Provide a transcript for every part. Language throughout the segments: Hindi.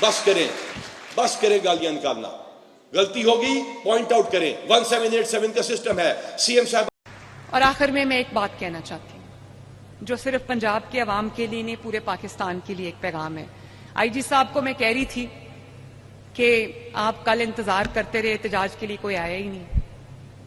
बस करें गालियां निकालना। गलती होगी पॉइंट आउट करें। 1787 का सिस्टम है। सीएम साहब। और आखिर में मैं एक बात कहना चाहती हूं जो सिर्फ पंजाब के अवाम के लिए नहीं, पूरे पाकिस्तान के लिए एक पैगाम है। आईजी साहब को मैं कह रही थी कि आप कल इंतजार करते रहे, एहतजाज के लिए कोई आया ही नहीं।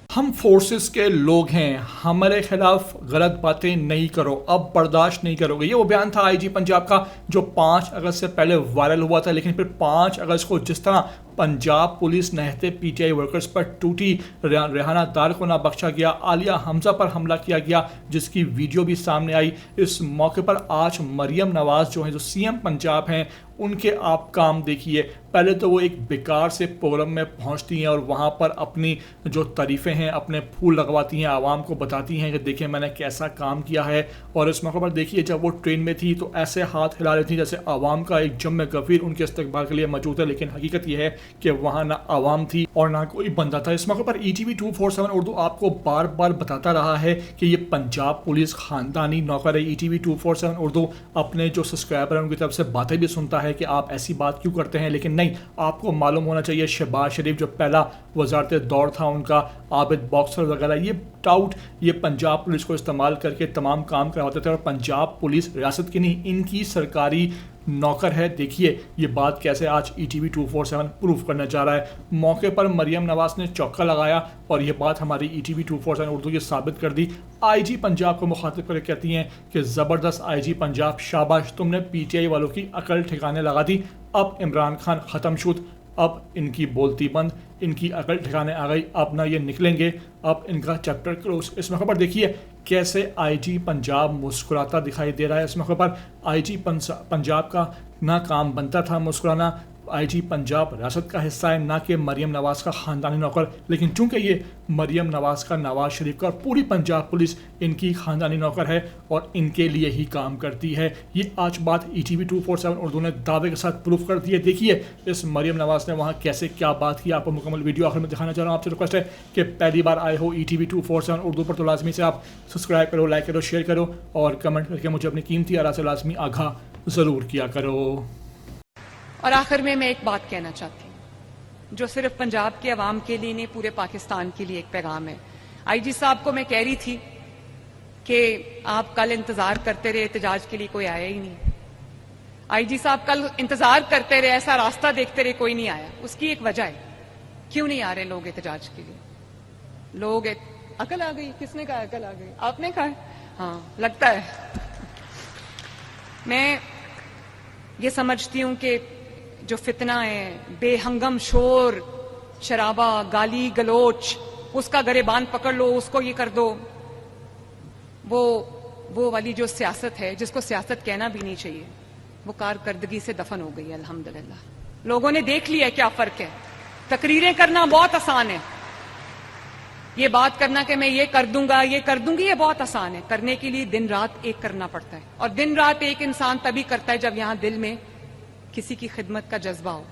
हम फोर्सेस के लोग हैं, हमारे खिलाफ गलत बातें नहीं करो, अब बर्दाश्त नहीं करोगे। ये वो बयान था आईजी पंजाब का जो 5 अगस्त से पहले वायरल हुआ था, लेकिन फिर 5 अगस्त को जिस तरह पंजाब पुलिस नहते पीटीआई वर्कर्स पर टूटी, रेहाना दार को ना बख्शा गया, आलिया हमजा पर हमला किया गया जिसकी वीडियो भी सामने आई। इस मौके पर आज मरियम नवाज जो है, जो सीएम पंजाब हैं, उनके आप काम देखिए। पहले तो वो एक बेकार से प्रोग्राम में पहुंचती हैं और वहाँ पर अपनी जो तारीफ़ें हैं, अपने फूल लगवाती हैं, आवाम को बताती हैं कि देखिए मैंने कैसा काम किया है। और इस मौके पर देखिए जब वो ट्रेन में थी तो ऐसे हाथ हिला रही थी जैसे आवाम का एक जम गफीर उनके इस्तकबाल के लिए मौजूद है, लेकिन हकीकत यह है कि वहाँ ना आवाम थी और ना कोई बंदा था। इस मौके पर ETV 247 उर्दू आपको बार बार बताता रहा है कि ये पंजाब पुलिस खानदानी नौकर है। ETV 247 उर्दू अपने जो सब्सक्राइबर हैं उनकी तरफ से बातें भी सुनता है कि आप ऐसी बात क्यों करते हैं, लेकिन नहीं, आपको मालूम होना चाहिए शहबाज शरीफ जो पहला वजारत दौर था उनका, आबिद बॉक्सर वगैरह, ये टाउट ये पंजाब पुलिस को इस्तेमाल करके तमाम काम करवाते थे। और पंजाब पुलिस रियासत की नहीं, इनकी सरकारी नौकर है। देखिए ये बात कैसे आज ETV 247 प्रूफ करना चाह रहा है। मौके पर मरियम नवाज ने चौका लगाया और ये बात हमारी ETV 247 उर्दू ये साबित कर दी। IG पंजाब को मुखातिब करके कहती हैं कि ज़बरदस्त IG पंजाब, शाबाश, तुमने PTI वालों की अकल ठिकाने लगा दी। अब इमरान खान ख़त्म शुद, अब इनकी बोलती बंद, इनकी अकल ठिकाने आ गई, अब ना ये निकलेंगे, अब इनका चैप्टर क्लोज। इस मौके पर देखिए कैसे IG पंजाब मुस्कुराता दिखाई दे रहा है। इस मौके पर IG पंजाब का ना काम बनता था मुस्कुराना। IG पंजाब रियासत का हिस्सा है, ना कि मरियम नवाज का ख़ानदानी नौकर। लेकिन चूंकि ये मरियम नवाज का, नवाज शरीफ का और पूरी पंजाब पुलिस इनकी ख़ानदानी नौकर है और इनके लिए ही काम करती है। ये आज बात ETV 247 उर्दू ने दावे के साथ प्रूफ कर दी है। देखिए इस मरियम नवाज ने वहाँ कैसे क्या बात की, आपको मुकम्मल वीडियो आखिर में दिखाना चाह रहा हूँ। आपसे रिक्वेस्ट है कि पहली बार आए हो ETV 247 उर्दू पर तो लाजमी से आप सब्सक्राइब करो, लाइक करो, शेयर करो और कमेंट करके मुझे अपनी कीमती आरा से लाजमी आगाह ज़रूर किया करो। और आखिर में मैं एक बात कहना चाहती हूं जो सिर्फ पंजाब के अवाम के लिए नहीं, पूरे पाकिस्तान के लिए एक पैगाम है। IG साहब को मैं कह रही थी कि आप कल इंतजार करते रहे, एहतजाज के लिए कोई आया ही नहीं। IG साहब कल इंतजार करते रहे, ऐसा रास्ता देखते रहे, कोई नहीं आया। उसकी एक वजह है, क्यों नहीं आ रहे लोग एहतजाज के लिए। लोग अकल आ गई, किसने कहा अकल आ गई? आपने कहा? हाँ लगता है। मैं ये समझती हूं कि जो फितना है, बेहंगम शोर शराबा, गाली गलोच, उसका गरेबान पकड़ लो, उसको ये कर दो, वो वाली जो सियासत है जिसको सियासत कहना भी नहीं चाहिए, वो कारकर्दगी से दफन हो गई है अल्हम्दुलिल्लाह। लोगों ने देख लिया क्या फर्क है। तकरीरें करना बहुत आसान है, ये बात करना कि मैं ये कर दूंगा, ये कर दूंगी, ये बहुत आसान है। करने के लिए दिन रात एक करना पड़ता है, और दिन रात एक इंसान तभी करता है जब यहां दिल में किसी की खिदमत का जज्बा हो।